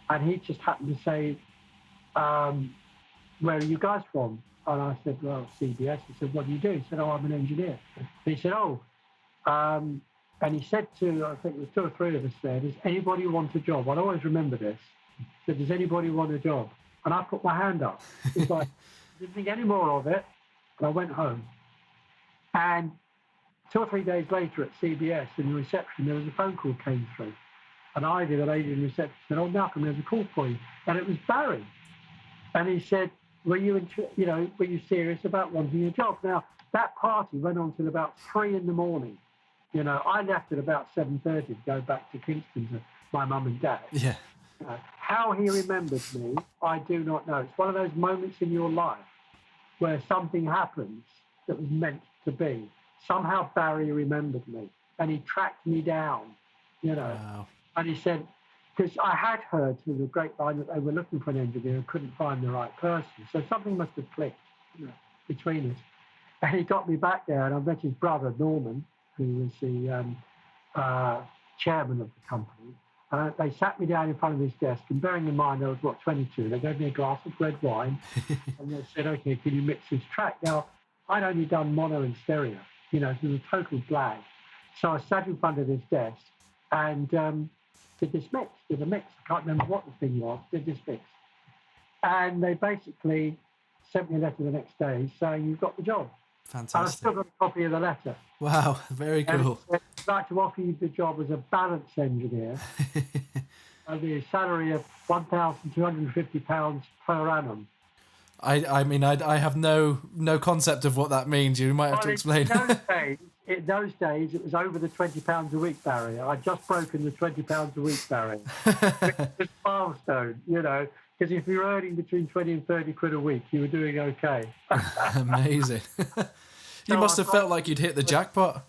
And he just happened to say, "Where are you guys from?" And I said, "Well, CBS." He said, "What do you do?" He said, "Oh, I'm an engineer." And he said, "Oh," and he said to, I think there was 2 or 3 of us there, "Does anybody want a job?" I'll always remember this. He said, "Does anybody want a job?" And I put my hand up. It's like, didn't think any more of it. And I went home. And 2 or 3 days later at CBS, in the reception, there was a phone call came through. And Ivy, the lady in reception, said, "Oh, Malcolm, there's a call for you." And it was Barry. And he said, were you serious about wanting a job? Now, that party went on till about 3 in the morning. I left at about 7:30 to go back to Kingston to my mum and dad. Yeah. How he remembered me, I do not know. It's one of those moments in your life where something happens that was meant to be. Somehow Barry remembered me, and he tracked me down, Wow. And he said, because I had heard through the grapevine that they were looking for an engineer and couldn't find the right person. So something must have clicked between us. And he got me back there, and I met his brother, Norman, who was the chairman of the company. They sat me down in front of his desk, and bearing in mind I was, 22, they gave me a glass of red wine, and they said, "Okay, can you mix this track?" Now, I'd only done mono and stereo, so it was a total blag. So I sat in front of this desk and did a mix. I can't remember what the thing was, did this mix. And they basically sent me a letter the next day saying you've got the job. Fantastic. And I've still got a copy of the letter. Wow, very And cool. it said, I'd like to offer you the job as a balance engineer. The salary of £1,250 per annum. I mean, I have no concept of what that means. You might have to explain. In those days, it was over the £20 a week barrier. I'd just broken the £20 a week barrier. It was a milestone, you know, because if you're earning between 20 and 30 quid a week, you were doing okay. Amazing. You must have felt like you'd hit the jackpot.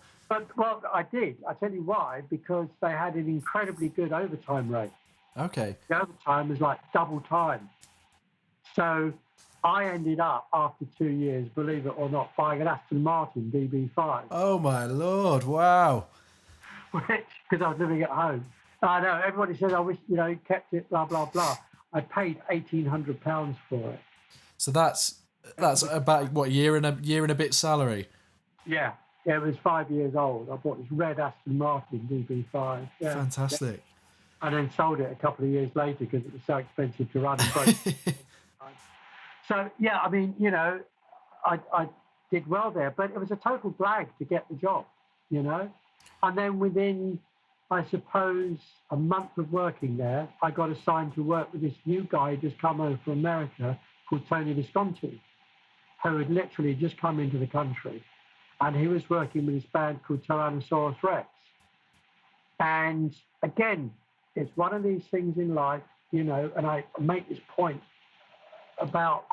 Well, I did. I tell you why, because they had an incredibly good overtime rate. Okay. The overtime was like double time. So I ended up, after 2 years, believe it or not, buying an Aston Martin DB5. Oh, my Lord. Wow. Because I was living at home. I know, everybody said, I wish, you know, kept it, blah, blah, blah. I paid £1,800 for it. So that's about, what, year and a bit salary? Yeah. It was 5 years old. I bought this red Aston Martin DB5. Yeah. Fantastic. Yeah. And then sold it a couple of years later because it was so expensive to run and break. So, yeah, I mean, you know, I did well there, but it was a total blag to get the job, you know. And then within, I suppose, a month of working there, I got assigned to work with this new guy who just come over from America called Tony Visconti, who had literally just come into the country. And he was working with this band called Tyrannosaurus Rex. And again, it's one of these things in life, you know, and I make this point about,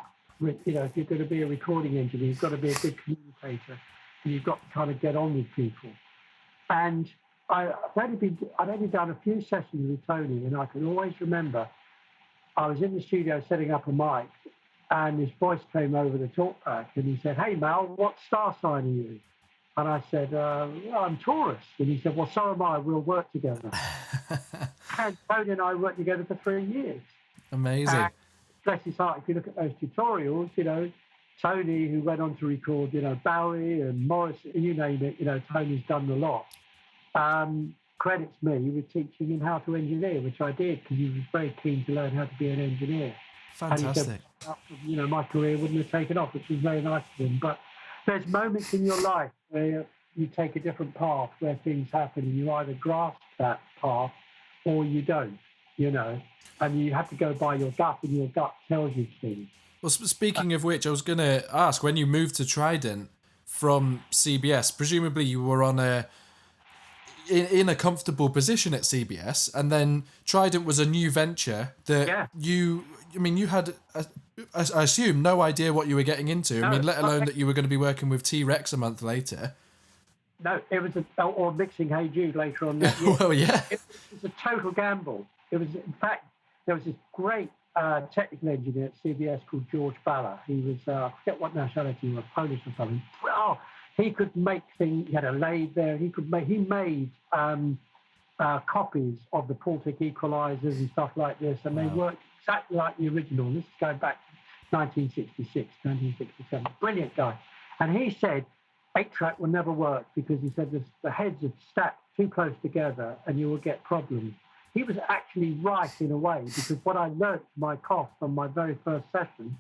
you know, if you're going to be a recording engineer, you've got to be a good communicator, and you've got to kind of get on with people. And I'd only done a few sessions with Tony, and I can always remember I was in the studio setting up a mic, and his voice came over the talkback, and he said, "Hey, Mal, what star sign are you?" And I said, well, "I'm Taurus." And he said, "Well, so am I. We'll work together." And Tony and I worked together for 3 years. Amazing. And bless his heart, if you look at those tutorials, you know, Tony, who went on to record, you know, Bowie and Morris, you name it, you know, Tony's done a lot. Credits me with teaching him how to engineer, which I did because he was very keen to learn how to be an engineer. Fantastic. And he said, you know, my career wouldn't have taken off, which was very nice of him. But there's moments in your life where you take a different path, where things happen, and you either grasp that path or you don't, you know, and you have to go by your gut, and your gut tells you things. Well, speaking of which, I was going to ask, when you moved to Trident from CBS, presumably you were on in a comfortable position at CBS, and then Trident was a new venture that you had, I assume, no idea what you were getting into. No, I mean, let alone that you were going to be working with T-Rex a month later. No, it was or mixing Hey Jude later on that year. Well, yeah. It was a total gamble. It was, in fact, there was this great technical engineer at CBS called George Balla. He was, I forget what nationality he was, Polish or something. Oh, he could make things, he had a lathe there, he made copies of the Pultic equalizers and stuff like this, and they worked exactly like the original. This is going back to 1966, 1967. Brilliant guy. And he said, 8-track will never work because he said the heads are stacked too close together and you will get problems. He was actually right in a way, because what I learned to my cost on my very first session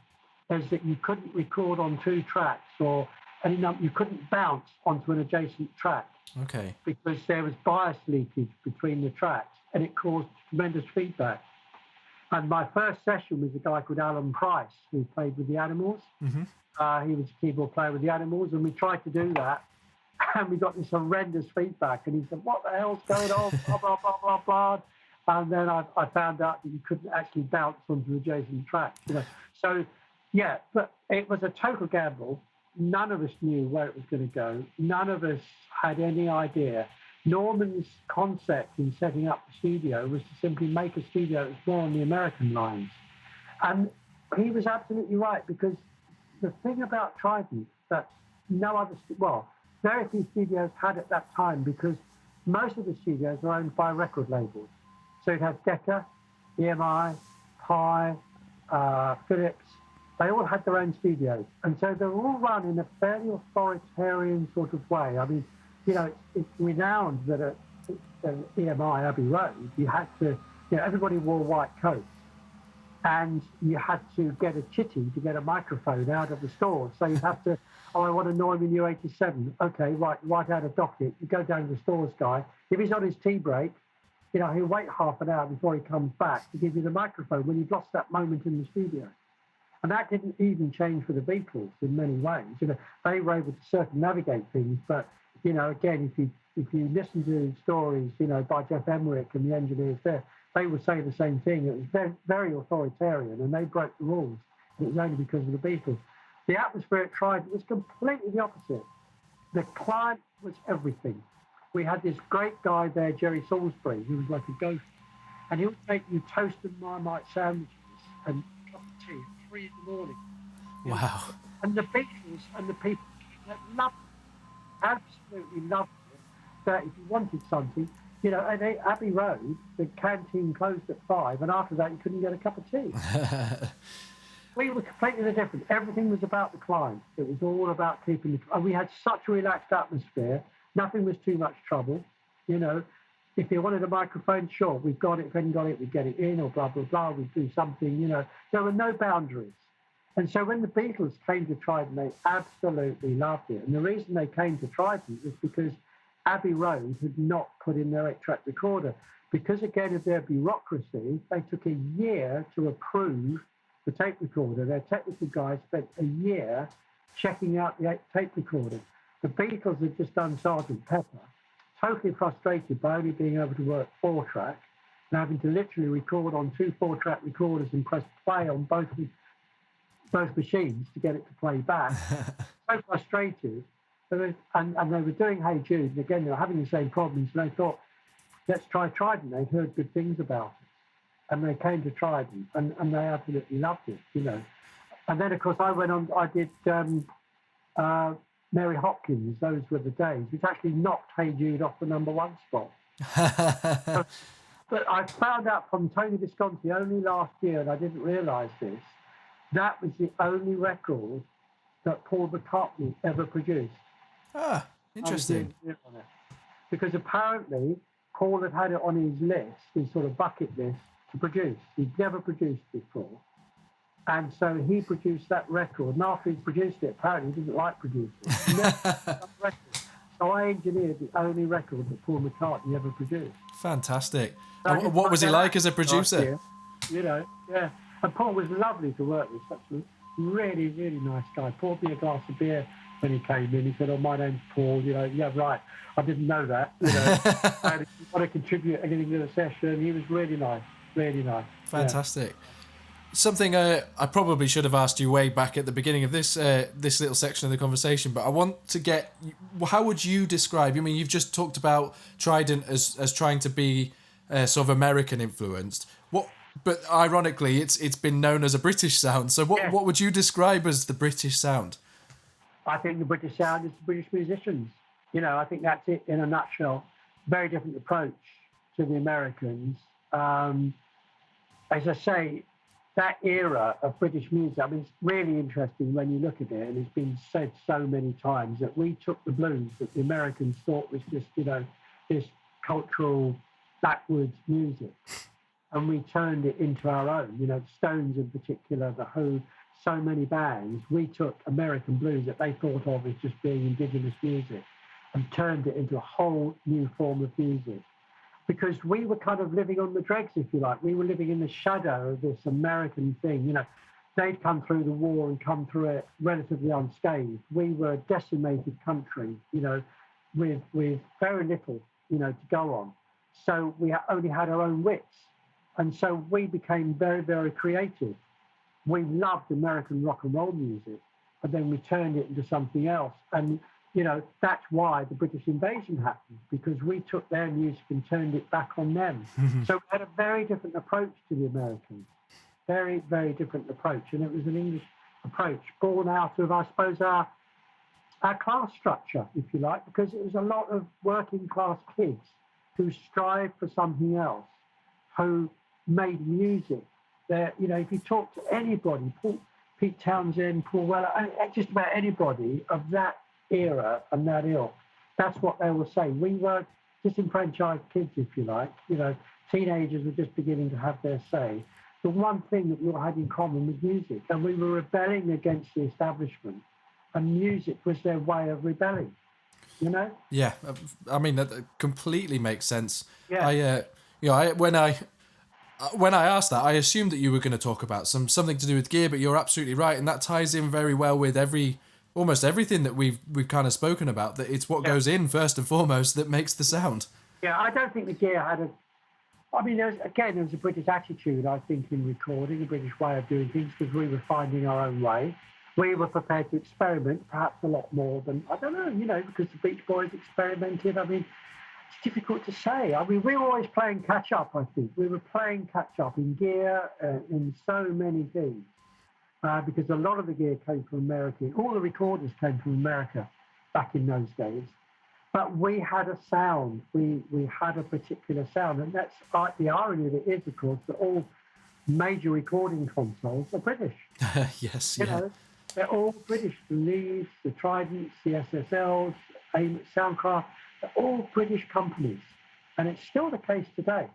is that you couldn't record on 2 tracks, or you couldn't bounce onto an adjacent track. Okay. Because there was bias leakage between the tracks, and it caused tremendous feedback. And my first session was a guy called Alan Price, who played with the Animals. Mm-hmm. He was a keyboard player with the Animals, and we tried to do that, and we got this horrendous feedback. And he said, "What the hell's going on?" Blah, blah, blah, blah, blah. And then I found out that you couldn't actually bounce onto adjacent tracks. You know? So, yeah, but it was a total gamble. None of us knew where it was going to go. None of us had any idea. Norman's concept in setting up the studio was to simply make a studio that was more on the American lines. And he was absolutely right, because the thing about Trident that very few studios had at that time, because most of the studios were owned by record labels. So it had Decca, EMI, Pi, Philips. They all had their own studios. And so they were all run in a fairly authoritarian sort of way. I mean, you know, it's renowned that at EMI Abbey Road, you had to, you know, everybody wore white coats. and you had to get a chitty to get a microphone out of the store. So you'd have to, oh, I want a Neumann U87. Okay, right, write out a docket. You go down to the stores guy. If he's on his tea break, you know, he'll wait half an hour before he comes back to give you the microphone when you've lost that moment in the studio. And that didn't even change for the Beatles in many ways. You know, they were able to circumnavigate things, but, you know, again, if you listen to stories, you know, by Jeff Emmerich and the engineers there, they would say the same thing. It was very, very authoritarian, and they broke the rules. It was only because of the Beatles. The atmosphere at Trident was completely the opposite. The client was everything. We had this great guy there, Jerry Salisbury, who was like a ghost, and he would make you toast and Marmite sandwiches and a cup of tea at 3 in the morning. Wow. And the Beatles and the people that loved it, absolutely loved it, that if you wanted something, you know, at Abbey Road, the canteen closed at 5, and after that, you couldn't get a cup of tea. We were completely different. Everything was about the client. It was all about keeping the... And we had such a relaxed atmosphere. Nothing was too much trouble. You know, if you wanted a microphone, sure, we've got it. If we hadn't got it, we'd get it in, or blah, blah, blah. We'd do something, you know. There were no boundaries. And so when the Beatles came to Trident, they absolutely loved it. And the reason they came to Trident was because Abbey Road had not put in their 8-track recorder. Because, again, of their bureaucracy, they took a year to approve the tape recorder. Their technical guys spent a year checking out the tape recorder. The Beatles had just done Sgt. Pepper, totally frustrated by only being able to work 4-track and having to literally record on 2 4-track recorders and press play on both machines to get it to play back. So frustrated. And they were doing Hey Jude, and again, they were having the same problems, and they thought, let's try Trident. They'd heard good things about it. And they came to Trident, and they absolutely loved it, you know. And then, of course, I went on, I did Mary Hopkins, Those Were the Days, which actually knocked Hey Jude off the #1 spot. But I found out from Tony Visconti only last year, and I didn't realise this, that was the only record that Paul McCartney ever produced. Ah, interesting. Because apparently Paul had it on his list, his sort of bucket list, to produce. He'd never produced before. And so he produced that record. And after he produced it, apparently he didn't like producing it. He never produced that record. So I engineered the only record that Paul McCartney ever produced. Fantastic. So And what was he like as a producer? Year, you know, yeah. And Paul was lovely to work with, such a really, really nice guy. Poured me a glass of beer when he came in. He said, oh, my name's Paul. You know, yeah, right. I didn't know that. You know, and if you want to contribute anything to the session, he was really nice. Really nice. Fantastic. Yeah. Something I probably should have asked you way back at the beginning of this this little section of the conversation, but I want to get, how would you describe, I mean, you've just talked about Trident as trying to be sort of American influenced. But ironically, it's been known as a British sound. So what would you describe as the British sound? I think the British sound is the British musicians. You know, I think that's it in a nutshell. Very different approach to the Americans. As I say, that era of British music, I mean, it's really interesting when you look at it, and it's been said so many times that we took the blues that the Americans thought was just, you know, this cultural backwoods music, and we turned it into our own. You know, the Stones in particular, The Who, so many bands, we took American blues that they thought of as just being indigenous music and turned it into a whole new form of music. Because we were kind of living on the dregs, if you like. We were living in the shadow of this American thing. You know, they'd come through the war and come through it relatively unscathed. We were a decimated country, you know, with very little, you know, to go on. So we only had our own wits. And so we became very, very creative. We loved American rock and roll music, but then we turned it into something else. And you know, that's why the British invasion happened, because we took their music and turned it back on them. So we had a very different approach to the Americans. Very, very different approach. And it was an English approach born out of, I suppose, our class structure, if you like, because it was a lot of working class kids who strived for something else, who made music. That, you know, if you talk to anybody, Pete Townsend, Paul Weller, just about anybody of that era and that ilk, that's what they will say. We were disenfranchised kids, if you like. You know, teenagers were just beginning to have their say. the one thing that we all had in common was music, and we were rebelling against the establishment, and music was their way of rebelling, you know? Yeah, I mean that completely makes sense. Yeah. When I asked that, I assumed that you were going to talk about something to do with gear, but you're absolutely right, and that ties in very well with almost everything that we've kind of spoken about. That it's what goes in first and foremost that makes the sound. Yeah, I don't think the gear had there was a British attitude, I think, in recording, a British way of doing things, because we were finding our own way. We were prepared to experiment, perhaps a lot more than, I don't know, because the Beach Boys experimented. I mean, it's difficult to say. I mean, we were always playing catch-up, I think. We were playing catch-up in gear, in so many things, because a lot of the gear came from America. All the recorders came from America back in those days. But we had a sound. We had a particular sound. And that's the irony of it is, of course, that all major recording consoles are British. Yes, you know, they're all British. The Leeds, the Tridents, the SSLs, Soundcraft, they're all British companies. And it's still the case today.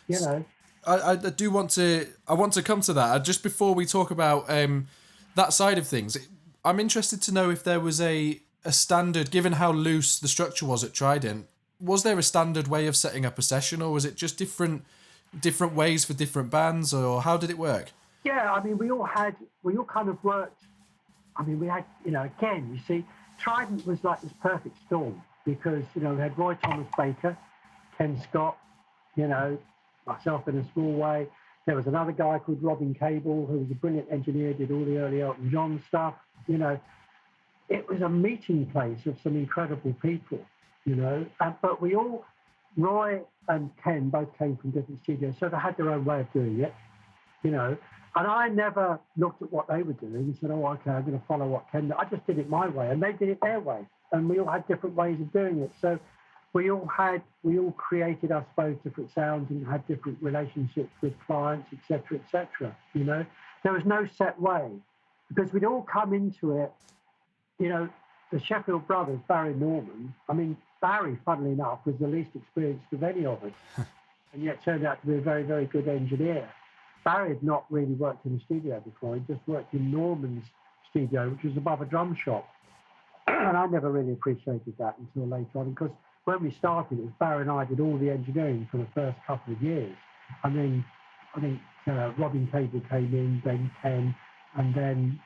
You know. I do want to come to that. Just before we talk about that side of things, I'm interested to know if there was a standard, given how loose the structure was at Trident, was there a standard way of setting up a session, or was it just different ways for different bands, or how did it work? Yeah, I mean, we all kind of worked. I mean, we had, again, you see, Trident was like this perfect storm because, we had Roy Thomas Baker, Ken Scott, myself in a small way. There was another guy called Robin Cable, who was a brilliant engineer, did all the early Elton John stuff, It was a meeting place of some incredible people, but we all, Roy and Ken both came from different studios, so they had their own way of doing it, and I never looked at what they were doing and said, oh, okay, I'm going to follow what Ken did. I just did it my way, and they did it their way, and we all had different ways of doing it. So we all created, I suppose, different sounds and had different relationships with clients, etc., etc. There was no set way because we'd all come into it. The Sheffield brothers, Barry and Norman, I mean, Barry, funnily enough, was the least experienced of any of us, and yet turned out to be a very, very good engineer. Barry had not really worked in a studio before. He just worked in Norman's studio, which was above a drum shop. And I never really appreciated that until later on, because when we started, it was Barry and I did all the engineering for the first couple of years. And then I think Robin Cable came in, then Ken, and then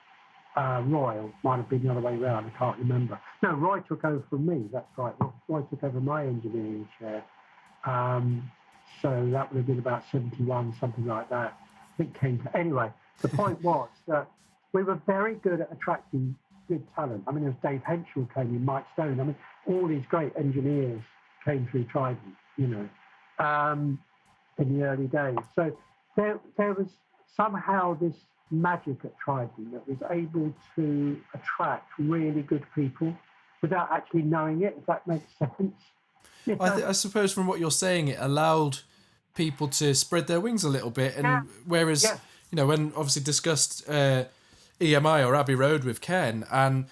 Roy, might have been the other way around, I can't remember. No, Roy took over from me, that's right. Roy took over my engineering chair. So that would have been about 71, something like that. I think anyway, the point was that we were very good at attracting good talent. I mean, there was Dave Henschel came in, Mike Stone. I mean, all these great engineers came through Trident, in the early days. So there was somehow this magic at Trident that was able to attract really good people without actually knowing it, if that makes sense. I suppose from what you're saying, it allowed people to spread their wings a little bit, and whereas when obviously discussed EMI or Abbey Road with Ken, and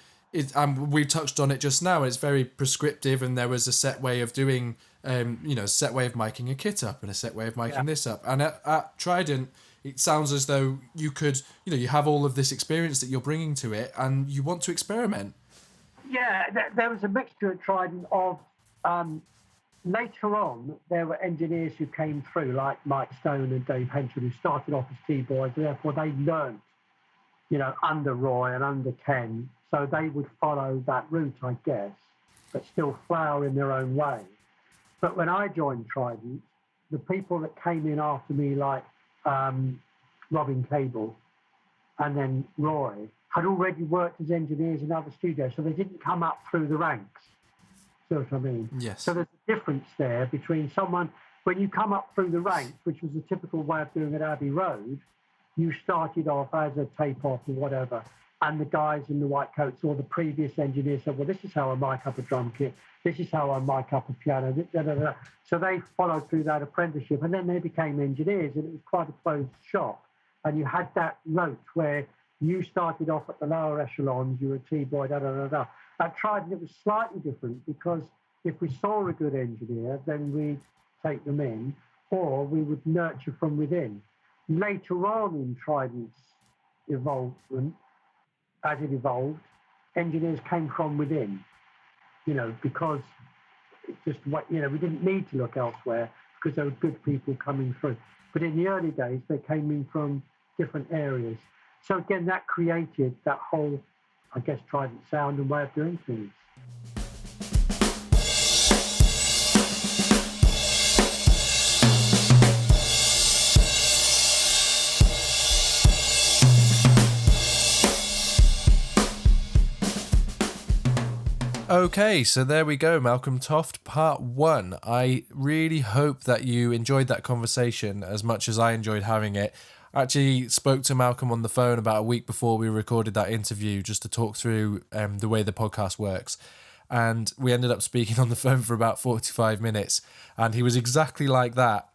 we touched on it just now, it's very prescriptive, and there was a set way of doing set way of miking a kit up and a set way of miking this up, and at Trident it sounds as though you could you have all of this experience that you're bringing to it and you want to experiment. There was a mixture at Trident of later on, there were engineers who came through, like Mike Stone and Dave Henschel, who started off as T-boys. Therefore, they learned, under Roy and under Ken. So they would follow that route, I guess, but still flower in their own way. But when I joined Trident, the people that came in after me, like Robin Cable and then Roy, had already worked as engineers in other studios, so they didn't come up through the ranks. See what I mean? Yes. So there's a difference there between someone, when you come up through the ranks, which was the typical way of doing at Abbey Road, you started off as a tape-off or whatever, and the guys in the white coats or the previous engineers said, well, this is how I mic up a drum kit, this is how I mic up a piano, da, da, da. So they followed through that apprenticeship, and then they became engineers, and it was quite a closed shop. And you had that route where you started off at the lower echelons, you were a T-boy, da, da, da, da. At Trident, it was slightly different, because if we saw a good engineer, then we'd take them in, or we would nurture from within. later on in Trident's evolvement, as it evolved, engineers came from within, because it just, we didn't need to look elsewhere because there were good people coming through. But in the early days, they came in from different areas. So again, that created that whole, I guess, Trident sound and way of doing things. Okay, so there we go, Malcolm Toft Part 1. I really hope that you enjoyed that conversation as much as I enjoyed having it. I actually spoke to Malcolm on the phone about a week before we recorded that interview just to talk through the way the podcast works. And we ended up speaking on the phone for about 45 minutes. And he was exactly like that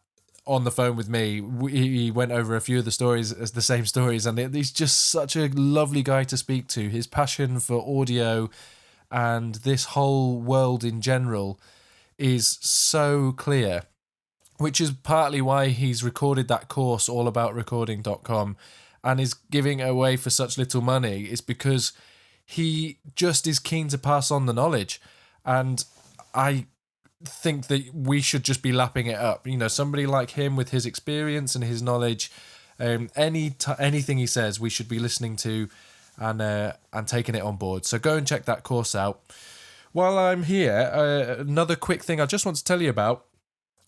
on the phone with me. He went over a few of the stories as the same stories. And he's just such a lovely guy to speak to. His passion for audio and this whole world in general is so clear, which is partly why he's recorded that course allaboutrecording.com and is giving it away for such little money. Is because he just is keen to pass on the knowledge. And I think that we should just be lapping it up. Somebody like him with his experience and his knowledge, anything he says, we should be listening to and taking it on board. So go and check that course out. While I'm here, another quick thing I just want to tell you about.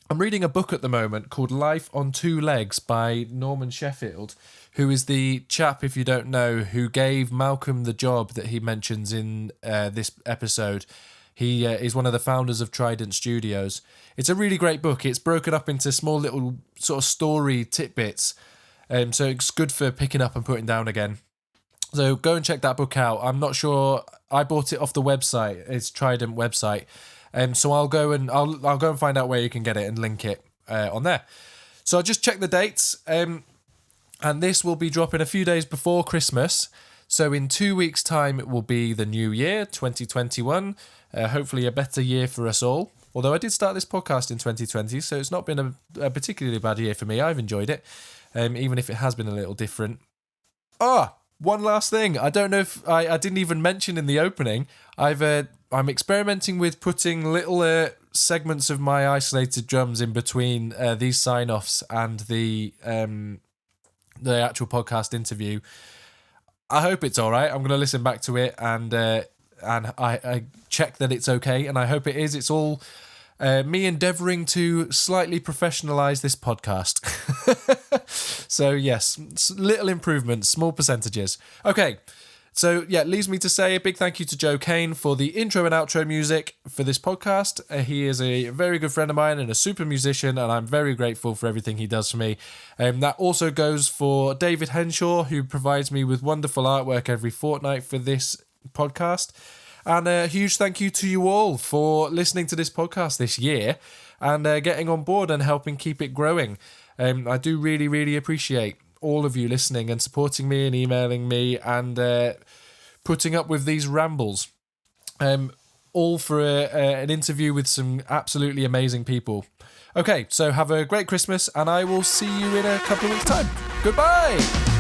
I'm reading a book at the moment called Life on Two Legs by Norman Sheffield, who is the chap, if you don't know, who gave Malcolm the job that he mentions in this episode. He is one of the founders of Trident Studios. It's a really great book. It's broken up into small little sort of story tidbits, so it's good for picking up and putting down again. So go and check that book out. I'm not sure. I bought it off the website. It's Trident website. So I'll go and find out where you can get it and link it on there. So I'll just check the dates. And this will be dropping a few days before Christmas. So in 2 weeks' time, it will be the new year, 2021. Hopefully a better year for us all. Although I did start this podcast in 2020, so it's not been a particularly bad year for me. I've enjoyed it, even if it has been a little different. One last thing. I don't know if I didn't even mention in the opening. I'm experimenting with putting little segments of my isolated drums in between these sign-offs and the actual podcast interview. I hope it's all right. I'm going to listen back to it and I check that it's okay, and I hope it is. It's all me endeavouring to slightly professionalise this podcast. So yes, little improvements, small percentages. Okay, so yeah, it leaves me to say a big thank you to Joe Kane for the intro and outro music for this podcast. He is a very good friend of mine and a super musician, and I'm very grateful for everything he does for me. That also goes for David Henshaw, who provides me with wonderful artwork every fortnight for this podcast. And a huge thank you to you all for listening to this podcast this year and getting on board and helping keep it growing. I do really, really appreciate all of you listening and supporting me and emailing me and putting up with these rambles. All for an interview with some absolutely amazing people. Okay, so have a great Christmas and I will see you in a couple of weeks' time. Goodbye!